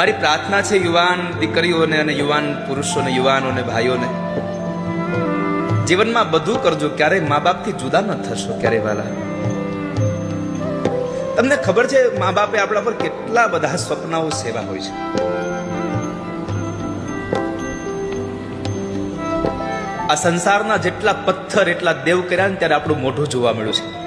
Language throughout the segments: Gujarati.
મારી પ્રાર્થના છે યુવાન દીકરીઓને અને યુવાન પુરુષોને, યુવાનોને, ભાઈઓને, જીવનમાં બધું કરજો, ક્યારેય મા બાપથી જુદા ન થશો ક્યારેય વાલા. તમને ખબર છે મા બાપે આપણા પર કેટલા બધા સ્વપ્નાઓ સેવા હોય છે. આ સંસારના જેટલા પથ્થર એટલા દેવ કર્યા ને ત્યારે આપણું મોઢું જોવા મળ્યું છે.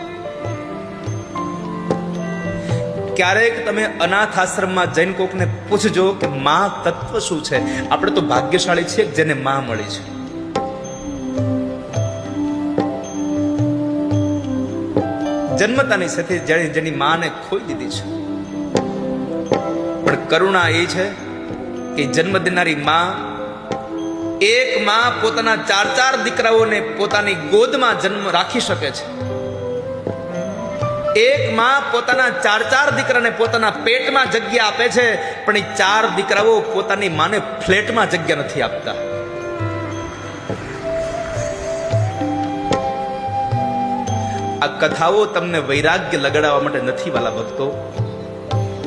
ક્યારેક તમે અનાથ આશ્રમમાં જઈને કોકને પૂછજો કે માં તત્વ શું છે. આપણે તો ભાગ્યશાળી છીએ જેને માં મળી છે. જન્મતાની સાથે જેની માને ખોઈ દીધી છે. પણ કરુણા એ છે કે જન્મ દેનારી માં, એક માં પોતાના ચાર દીકરાઓને પોતાની ગોદમાં જન્મ રાખી શકે છે. એક માં પોતાના ચાર દીકરાને પોતાના પેટમાં જગ્યા આપે છે, પણ એ ચાર દીકરાઓ પોતાની માને ફ્લેટમાં જગ્યા નથી આપતા. આ કથાઓ તમને વૈરાગ્ય લગાડવા માટે નથી વાલા ભક્તો.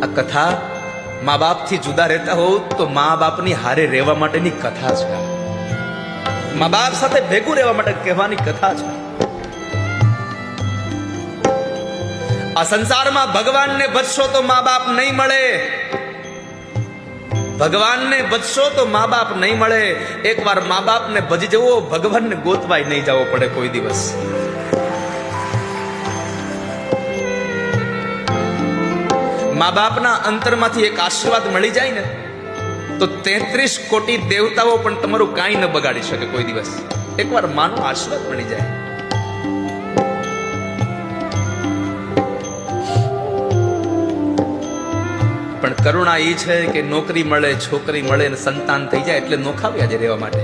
આ કથા મા બાપથી જુદા રહેતા હોવ તો મા બાપની હારે રહેવા માટેની કથા છે. મા બાપ સાથે ભેગું રહેવા માટે કહેવાની કથા છે. આ સંસારમાં ભગવાનને ભજશો તો મા બાપ નહીં મળે. ભગવાનને ભજશો તો મા બાપ નહીં મળે. એકવાર મા બાપને ભજી જવો, ભગવાનને ગોતવાય નહીં જવો પડે કોઈ દિવસ. મા બાપના અંતરમાંથી એક આશીર્વાદ મળી જાય ને તો 33 કોટી દેવતાઓ પણ તમારું કાંઈ ન બગાડી શકે કોઈ દિવસ. એકવાર માનો આશીર્વાદ મળી જાય. પણ કરુણા એ છે કે નોકરી મળે, છોકરી મળે અને સંતાન થઈ જાય એટલે નોખાવ્યા જ રહેવા માટે.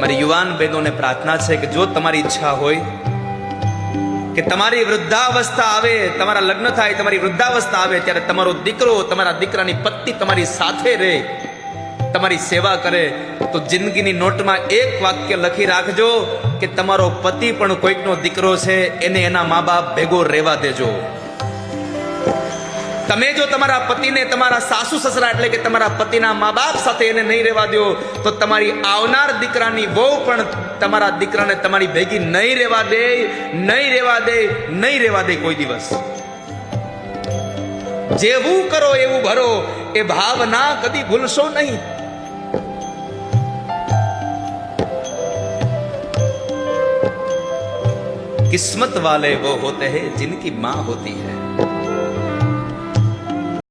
મારી યુવાન બહેનોને પ્રાર્થના છે કે જો તમારી ઈચ્છા હોય કે તમારી વૃદ્ધાવસ્થા આવે, તમારા લગ્ન થાય, તમારી વૃદ્ધાવસ્થા આવે ત્યારે તમારો દીકરો, તમારા દીકરાની પત્ની તમારી સાથે રહે, તમારી સેવા કરે, તો જિંદગીની નોટમાં એક વાક્ય લખી રાખજો કે તમારો પતિ પણ કોઈકનો દીકરો છે, એને એના મા બાપ ભેગો રહેવા દેજો. તમે જો તમારા પતિને તમારા સાસુ સસરા એટલે કે તમારા પતિના મા બાપ સાથે એને નહીં રહેવા દો તો તમારી આવનાર દીકરાની વહુ પણ તમારા દીકરાને તમારી ભેગી નહીં રહેવા દે, નહીં રહેવા દે, નહીં રહેવા દે કોઈ દિવસ. જેવું કરો એવું ભરો, એ ભાવના કદી ભૂલશો નહીં. किस्मत वाले वो होते हैं जिनकी मां होती है.